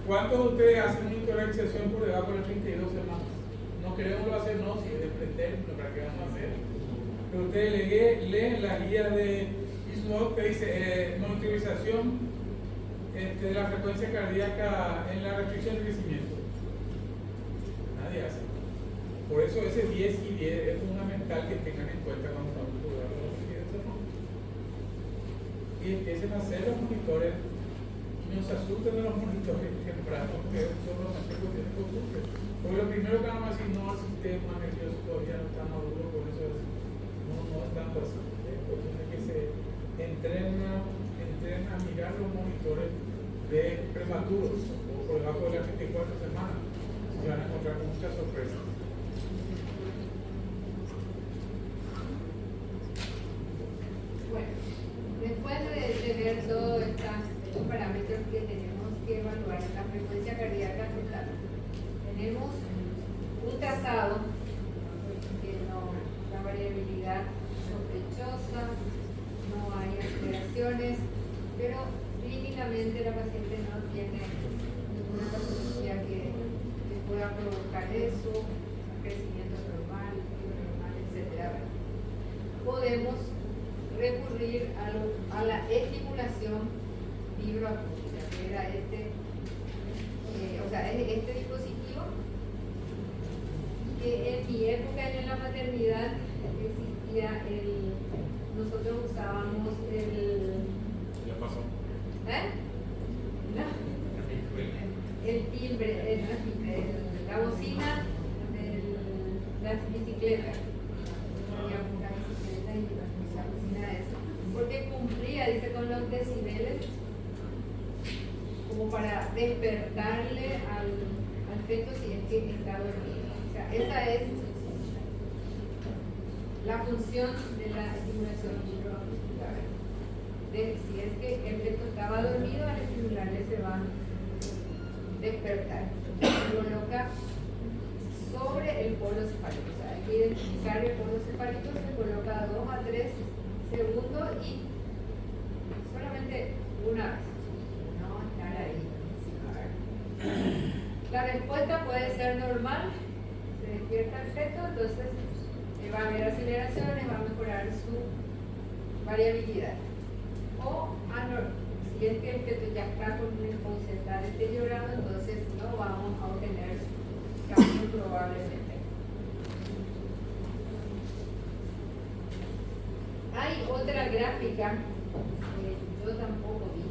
¿cuántos de ustedes hacen una incorrección por debajo de las 32 semanas? No queremos hacer, no, si es de pretérmino, ¿para qué vamos a hacer? Pero ustedes leen la guía de ISUOC que dice monitorización de la frecuencia cardíaca en la restricción de crecimiento. Nadie hace. Por eso ese 10 y 10 es fundamental que tengan en cuenta cuando estamos jugando los semanas. Y empiecen a hacer los monitores y no se asusten de los monitores tempranos porque son los más que tienen costumbre. Porque lo primero que vamos a decir, no, el sistema nervioso todavía no está maduro, por eso no es tanto así. Es cuestión de que se entrenen a mirar los monitores de prematuros o por debajo de las 24 semanas. Se van a encontrar con muchas sorpresas. Bueno, después de ver todos estos parámetros que tenemos que evaluar en la frecuencia cardíaca total, tenemos un trazado que no, la variabilidad sospechosa, no hay aceleraciones, tranquilamente la paciente no tiene ninguna patología que pueda provocar eso, crecimiento normal, etc. Podemos recurrir a la estimulación vibroacústica, que era este dispositivo que en mi época y en la maternidad existía nosotros usábamos Ya pasó. No, el timbre, la bocina de las bicicletas. Había una bicicleta y la bocina de eso. Porque cumplía, dice, con los decibeles como para despertarle al feto si es que está dormido. O sea, esa es la función de la estimulación vibroacústica. Si es que el feto estaba dormido, al estimularle se va a despertar. Se coloca sobre el polo cefálico. O sea, hay que identificar el polo cefálico, se coloca 2 a 3 segundos y solamente una vez. No estar ahí. La respuesta puede ser normal, se despierta el feto, entonces va a haber aceleraciones, va a mejorar su variabilidad. O anormal, si es que el feto ya está con un se está deteriorado, entonces no vamos a obtener cambios probablemente. Hay otra gráfica que yo tampoco vi.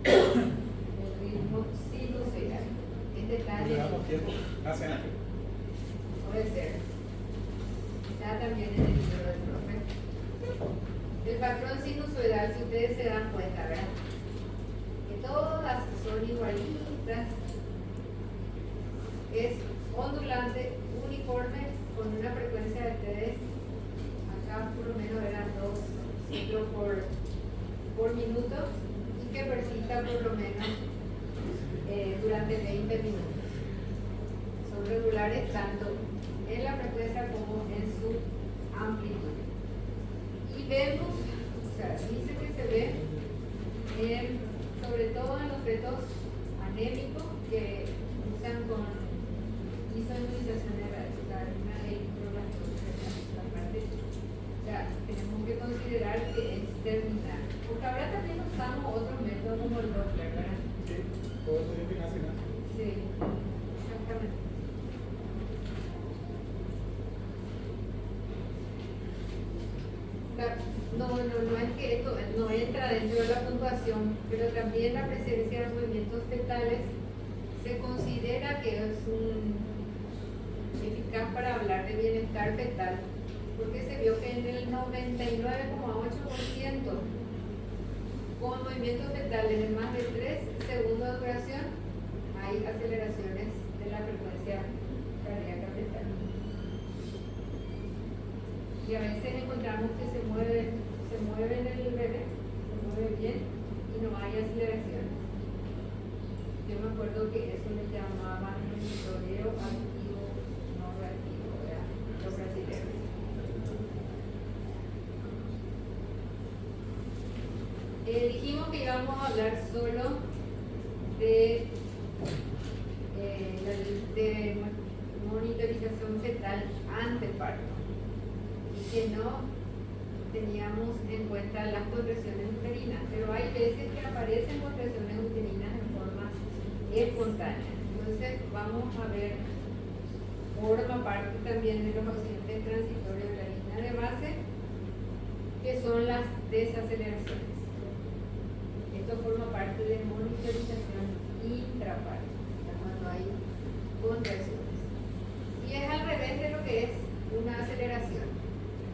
El ritmo sinusoidal. Este está en Llevamos tiempo. Hace años. puede ser. Está también en el libro del profe. El patrón sinusoidal, si ustedes se dan cuenta, ¿verdad? Que todas son igualitas. Es ondulante, uniforme, con una frecuencia de TDs. Acá por lo menos eran 2 ciclos por minuto y que persista por lo menos durante 20 minutos. Son regulares tanto en la frecuencia como en su amplitud. Y vemos, o sea, dice que se ve sobre todo en los fetos anémicos que usan con isoinmunización de una la parte. O sea, tenemos que considerar que es terminal. Porque ahora también usamos otros métodos como el Doppler, ¿verdad? Sí, todo eso es binacional. Sí, exactamente. No es que esto no entra dentro de la puntuación, pero también la presencia de movimientos fetales se considera que es eficaz para hablar de bienestar fetal, porque se vio que en el 99,8% con movimientos fetales de más de 3 segundos de duración hay aceleraciones de la frecuencia cardíaca fetal. Y a veces encontramos que se mueve en el bebé, se mueve bien y no hay aceleraciones. Yo me acuerdo que eso le llamaban monitoreo activo, no reactivo, ¿verdad? Los brasileños. Dijimos que íbamos a hablar solo de monitorización fetal ante parto y que no teníamos en cuenta las contracciones uterinas, pero hay veces que aparecen contracciones uterinas en forma espontánea. Entonces vamos a ver, forma parte también de los accidentes transitorios de la línea de base, que son las desaceleraciones. Esto forma parte de monitorización intraparto, cuando hay contracciones. Y es al revés de lo que es una aceleración,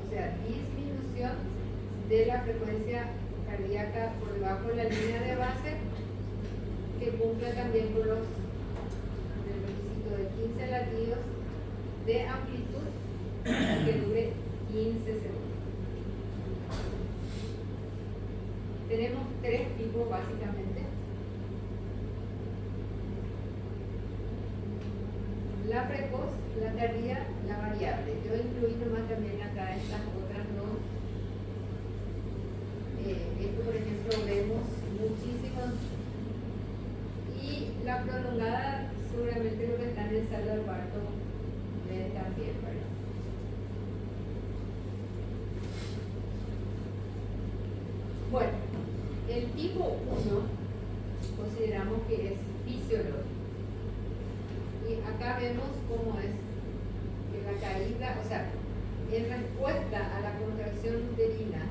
o sea, disminución de la frecuencia cardíaca por debajo de la línea de base, que cumple también con el requisito de 15 latidos de amplitud que dure 15 segundos. Tenemos 3 tipos básicamente. La precoz, la tardía, la variable. Yo incluí nomás también acá estas otras dos. Esto, por ejemplo, logremos muchísimos. Y la prolongada, seguramente lo que están en sala de parto ven también, ¿verdad? Bueno, el tipo 1 consideramos que es fisiológico. Y acá vemos cómo es que la caída, o sea, en respuesta a la contracción uterina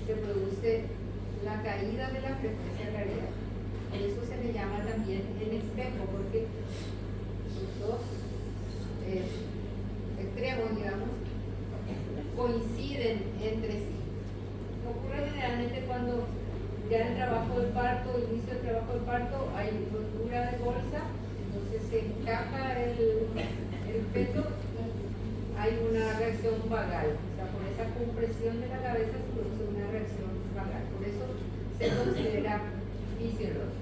se produce la caída de la frecuencia cardíaca. Por eso se le llama también el espejo, porque los dos extremos, digamos, coinciden entre sí. Ocurre generalmente cuando ya el trabajo del parto, el inicio del trabajo del parto, hay rotura de bolsa, entonces se encaja el feto y hay una reacción vagal. O sea, por esa compresión de la cabeza se produce una reacción vagal. Por eso se considera fisiológico.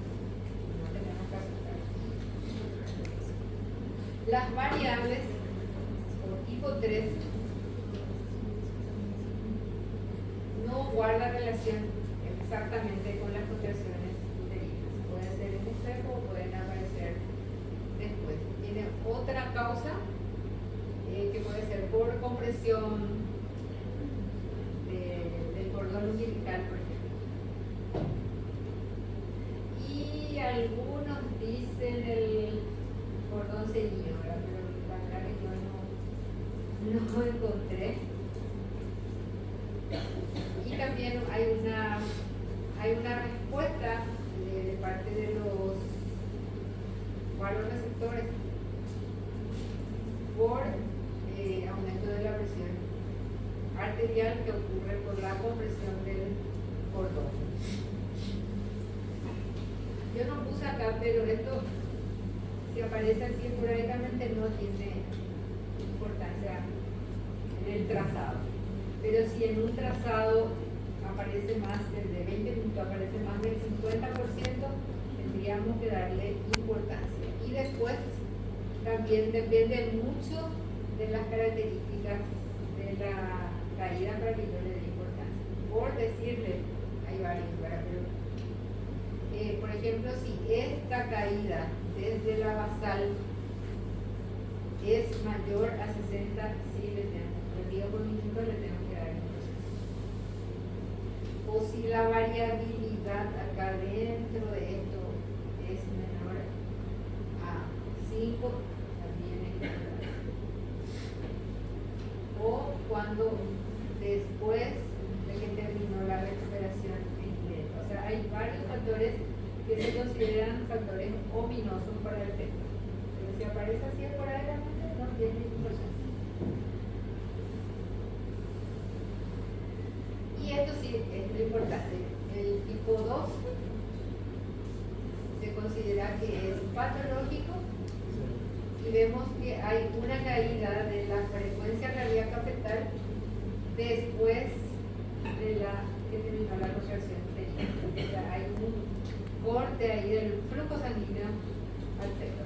No tenemos que asustar. Las variables por tipo 3 no guardan relación exactamente con las contracciones uterinas. Puede ser en espejo o pueden aparecer después. Tiene otra causa que puede ser por compresión del cordón umbilical, por ejemplo. Y algunos dicen el cordón ceñido, ¿verdad? Pero la verdad que yo no encontré. Y también hay una respuesta de parte de los receptores por aumento de la presión arterial que ocurre por la compresión del cordón. Yo no puse acá, pero esto, si aparece así esporádicamente, no tiene importancia en el trazado. Pero si en un trazado aparece más, el de 20 minutos aparece más del 50%, tendríamos que darle importancia. Y después también depende mucho de las características de la caída para que yo le dé importancia. Por decirle, hay varios, ¿verdad? Pero, por ejemplo, si esta caída desde la basal es mayor a 60, sí le tengo por minuto, le tengo que dar importancia. O si la variabilidad acá dentro de esto es menor a 5, también hay que dar. O cuando después de que terminó la recuperación completa. O sea, hay varios factores que se consideran factores ominosos para el feto. Pero si aparece así esporádicamente, no tiene importancia. Y esto sí es lo importante. El tipo 2 se considera que es patológico y vemos que hay una caída de la frecuencia cardíaca fetal después de la que terminó la contracción uterina. O sea, hay un corte ahí del flujo sanguíneo al feto.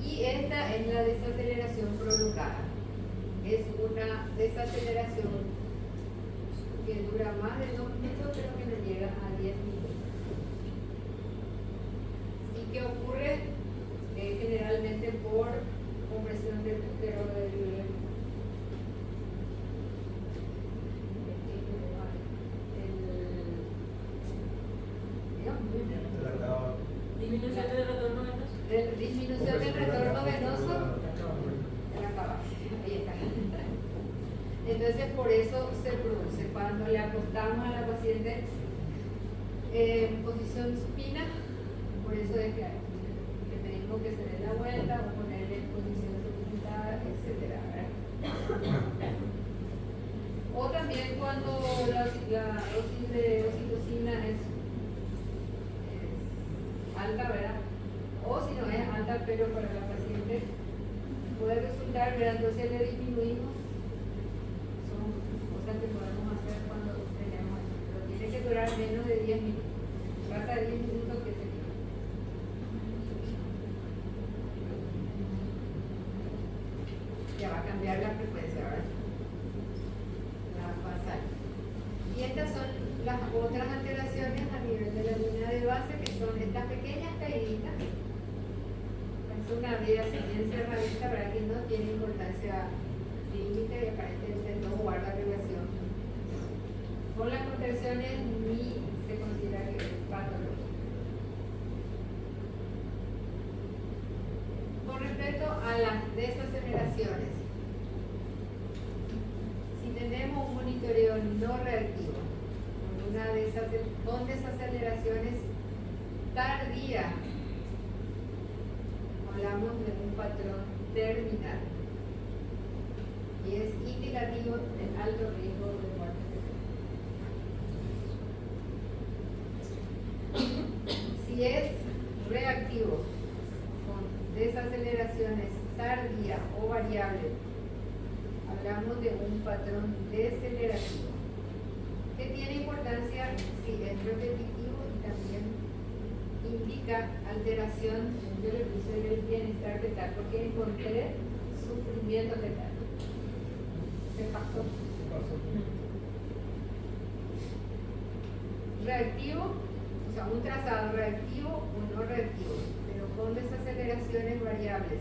Y esta es la desaceleración prolongada. Es una desaceleración que dura más de 2 minutos, pero que no llega a 10 minutos. Y que ocurre generalmente por compresión del útero Disminución del retorno venoso. Disminución del retorno venoso de la cabeza. Ahí está. Entonces, por eso se produce cuando le acostamos a la paciente en posición supina, por eso es que le pedimos que se dé la vuelta o ponerle en posición supinada, etc. O también cuando la dosis de oxitocina es alta, ¿verdad? O si no es alta, pero para la paciente puede resultar, ¿verdad? Entonces le disminuimos. Son cosas que podemos hacer cuando tenemos eso. Pero tiene que durar menos de 10 minutos. Pasa 10 minutos que se quita. Ya va. cambiar la frecuencia, ¿verdad? La basal. Y estas son las otras alteraciones a nivel de la línea de base, que son estas pequeñas caíditas. Es una abreviación bien cerradita para que no tiene importancia límite y aparentemente no guarda relación con las contracciones ni se considera que es patológico. Con respecto a las desaceleraciones, si tenemos un monitoreo no reactivo con desaceleraciones tardías, hablamos de un patrón terminal y es indicativo de alto riesgo de muerte fetal. Si es reactivo con desaceleraciones tardías o variables, hablamos de un patrón decelerativo que tiene importancia si es repetitivo y también indica alteración del episodio del bienestar fetal, porque encontré sufrimiento fetal. Se pasó. Reactivo, o sea, un trazado reactivo o no reactivo, pero con desaceleraciones variables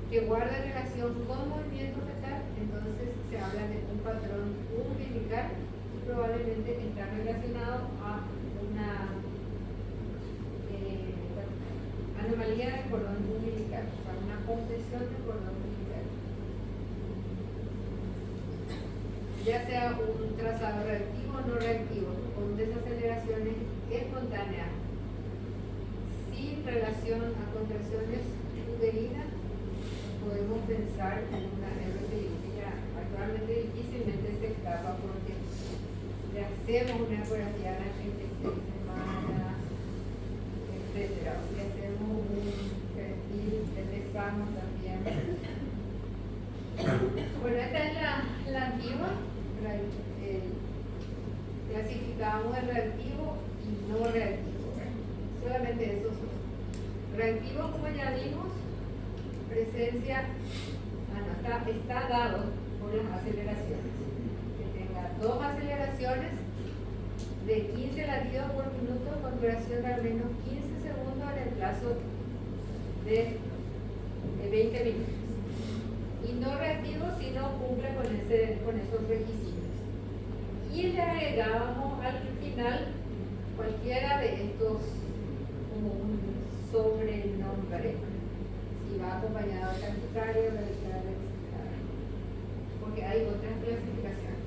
que guarda relación con movimiento fetal, entonces se habla de un patrón umbilical y probablemente está relacionado a una anomalía del cordón umbilical, o sea, una compresión del cordón umbilical. Ya sea un trazado reactivo o no reactivo, con desaceleraciones espontáneas, sin relación a contracciones uterinas, podemos pensar en una RCI que ya actualmente difícilmente se escapa porque le hacemos una ecografía a las 36 semanas, etcétera. O sea, hacemos un perfil de pesamos también. Bueno, esta es la antigua. Clasificamos el reactivo y no reactivo. Solamente esos dos. Reactivo, como ya vimos, presencia, está dado por las aceleraciones. Que tenga dos aceleraciones de 15 latidos por minuto con duración de al menos 15 segundos en el plazo de 20 minutos. Y no reactivo si no cumple con esos requisitos. Y le agregábamos al final cualquiera de estos como un sobrenombre. Si va acompañado de taquicardia, radical, etc. Porque hay otras clasificaciones.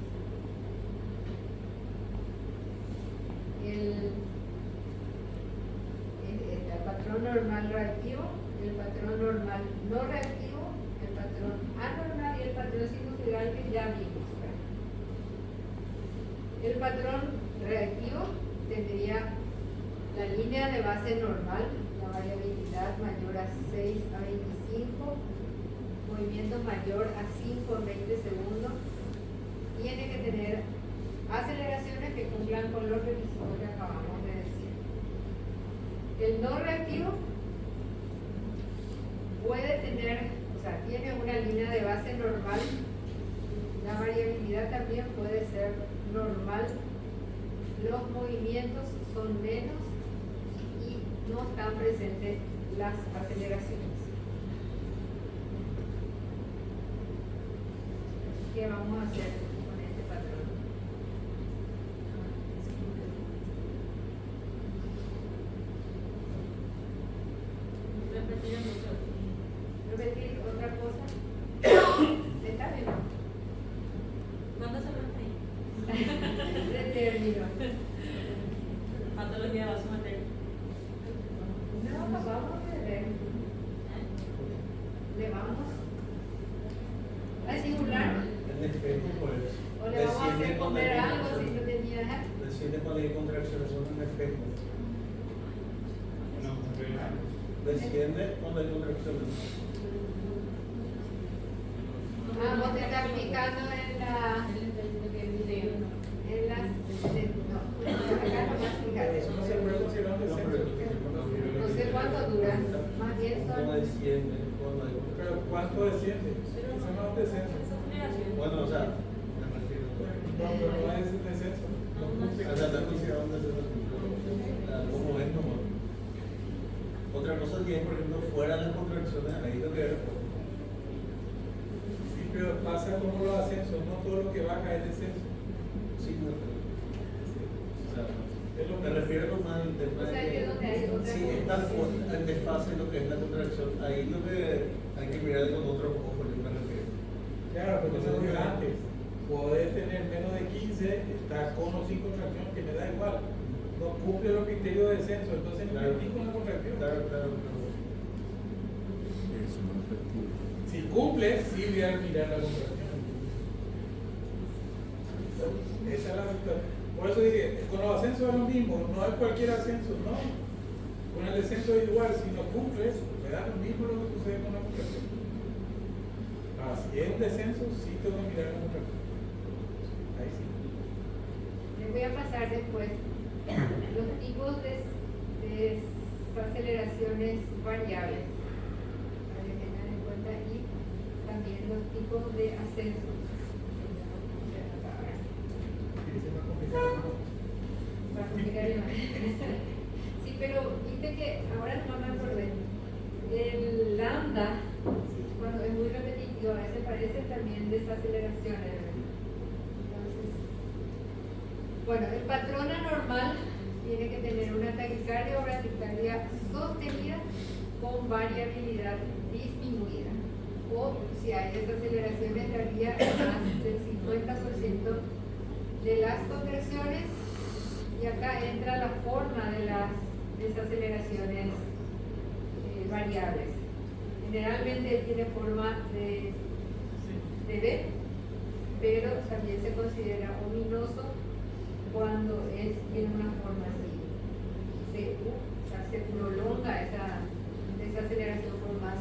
El patrón normal reactivo, el patrón normal no reactivo, el patrón anormal y el patrón sinusoidal que ya vimos. El patrón reactivo tendría la línea de base normal, la variabilidad mayor a 6 a 25, movimiento mayor a 5 a 20 segundos, tiene que tener aceleraciones que cumplan con los requisitos que acabamos de decir. El no reactivo puede tener, o sea, tiene una línea de base normal, la variabilidad también puede ser normal, los movimientos son menos y no están presentes las aceleraciones. ¿Qué vamos a hacer con este patrón? ¿Repetir otra cosa? ¿Está bien? ¿Cuándo se ahí? Determino. Patología de vaso materno. No, vamos a ver. Le vamos a simular. O le vamos a hacer comer algo si no tenía. Desciende cuando hay contracciones, son un espejo. Desciende cuando hay contracciones. Ah, vos te estás fijando en la. No, acá no más fijate. Eso no se puede considerar un descenso. No sé cuánto dura. Más también ¿Cómo son... desciende cuando hay Pero contracción? ¿cuánto desciende? Eso no es un descenso. Esa aceleración. Bueno, o sea, me refiero. No, pero no es un descenso. No cumple. O sea, está considerado un descenso. ¿Cómo es? Como otra cosa que es, por ejemplo, fuera de las contracciones, ahí lo que era. Sí, pero pasa como los ascensos, no todo lo que baja es descenso. Sí, no, pero. O sea, Es lo me refiero nomás al tema O sea, que donde hay otra si está en desfase lo que es la contracción, ahí lo que hay que mirar con otros ojos, yo me refiero. Claro, porque eso es antes. Poder tener menos de 15, está con o sin contracción, que me da igual. No cumple los criterios de descenso, entonces me metí con la contracción. Claro. Eso no es efectivo. Si cumple, sí voy a mirar la contracción. Esa es la victoria. Por eso dije, con los ascensos es lo mismo, no es cualquier ascenso, no. Con el descenso es igual, si no cumple, me da lo mismo lo que sucede con la contracción. Ahora, si es un descenso, sí tengo que mirar la contracción. Ahí sí. Les voy a pasar después los tipos de aceleraciones variables para que tengan en cuenta y también los tipos de ascensos. Sí, se va a complicar el juego. Para complicar el Sí, pero viste que ahora no me acordé. El lambda, cuando es muy repetitivo, a veces parece también desaceleraciones. Entonces, bueno, el patrón anormal tiene que tener una taquicardia o bradicardia sostenida con variabilidad disminuida. O si hay desaceleraciones, daría más del 50% de las contracciones. Y acá entra la forma de las desaceleraciones variables. Generalmente tiene forma de V, pero también se considera ominoso cuando tiene una forma así de U, o sea, se prolonga esa desaceleración por más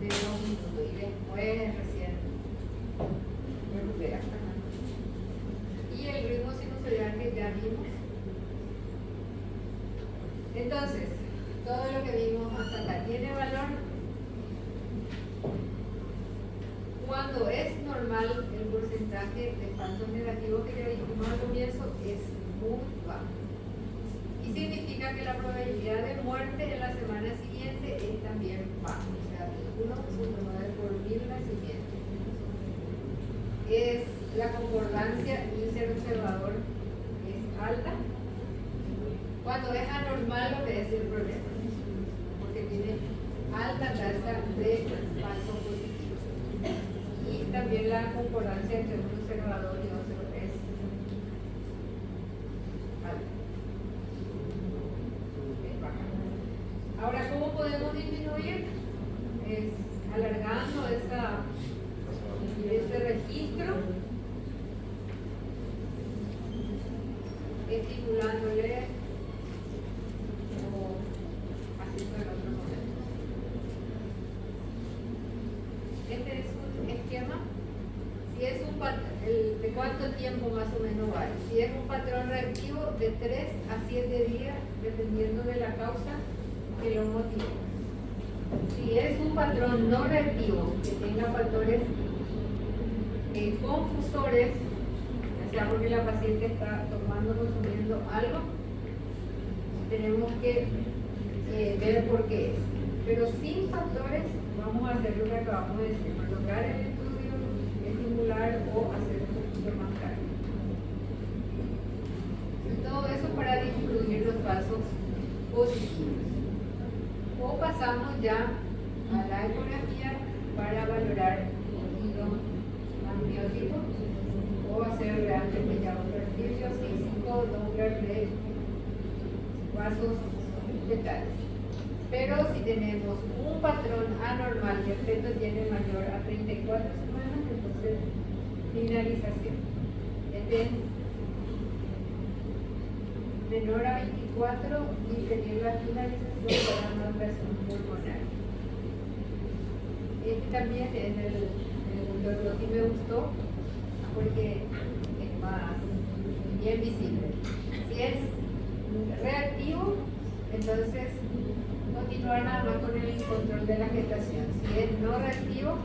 de 2 minutos y después recién recupera. Y el ritmo sinusoidal que ya vimos. Entonces, todo lo que vimos hasta acá tiene valor. Cuando es normal, el porcentaje de falsos negativos que ya dijimos al comienzo es muy bajo. Y significa que la probabilidad de muerte en la semana siguiente es también baja, o sea, 1.9 por 1000 nacimientos. Es la concordancia interobservador es alta. Cuando es anormal, obedece el problema, porque tiene alta tasa de falsos positivos. Y también la concordancia entre un observador y otro es alta. Es baja. Ahora, ¿cómo podemos disminuir? Es alargando ese registro, estimulándole o haciendo el otro momento. Este es un esquema. Si es ¿de cuánto tiempo más o menos vale? Si es un patrón reactivo, de 3 a 7 días, dependiendo de la causa que lo motive. Si es un patrón no reactivo, que tenga factores confusores, ya sea porque la paciente está tomando o consumiendo algo, tenemos que ver por qué es. Pero sin factores, vamos a hacer lo que acabamos de decir, prolongar el estudio, estimular o hacer un poquito más tarde. Y todo eso para disminuir los falsos positivos. O pasamos ya a la ecografía para valorar el tejido amniótico o hacer realmente ya un perfil biofísico, Doppler de vasos fetales. Pero si tenemos un patrón anormal y el feto tiene mayor a 34 semanas, entonces finalización. Este es menor a 24 y tener la finalización para una operación pulmonar. Este también es el que me gustó porque es más bien visible. Si es reactivo, entonces continuar nada más con el control de la gestación. Si es no reactivo,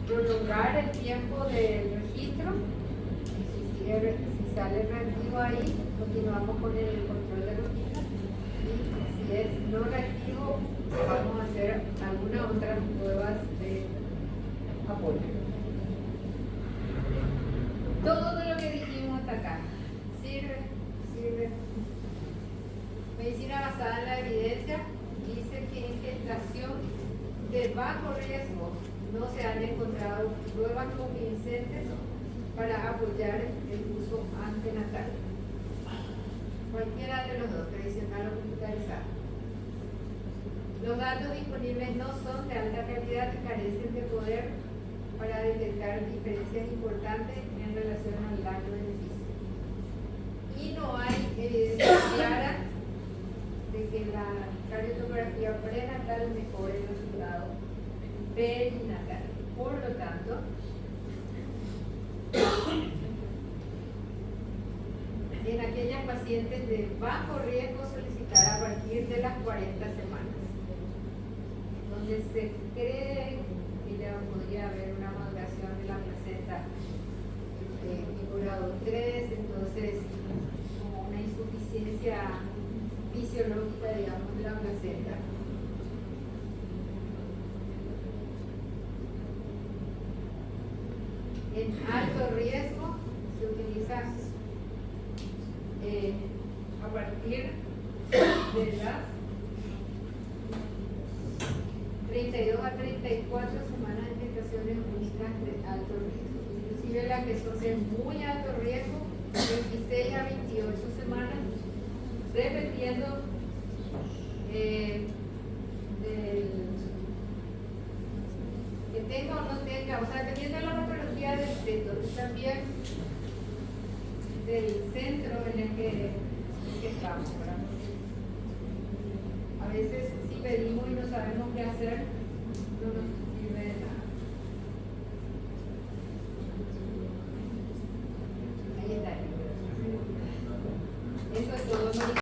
prolongar el tiempo del registro. Si sale reactivo ahí, continuamos con el control de registro. Y si es no reactivo, vamos a hacer algunas otras pruebas de apoyo. Todo lo que dijimos hasta acá sirve. Medicina basada en la evidencia dice que en gestación de bajo riesgo no se han encontrado pruebas convincentes para apoyar el uso antenatal. Cualquiera de los dos, tradicional o computarizado. Los datos disponibles no son de alta calidad y carecen de poder para detectar diferencias importantes en relación al daño-beneficio. Y no hay evidencia clara de que la cardiotografía prenatal mejore el resultado perinatal. Por lo tanto, en aquellas pacientes de bajo riesgo solicitar a partir de las 40 semanas, donde se cree que ya podría haber una maduración de la placenta tipo grado 3, entonces como una insuficiencia fisiológica, digamos, de la placenta. En alto riesgo se utiliza a partir de las 32 a 34 semanas de gestaciones únicas de alto riesgo. Inclusive las que son de muy alto riesgo, 26 a 28 semanas, dependiendo que tenga o no tenga, o sea, dependiendo de la patología del feto, y también del centro en el que estamos, ¿verdad? A veces si pedimos y no sabemos qué hacer,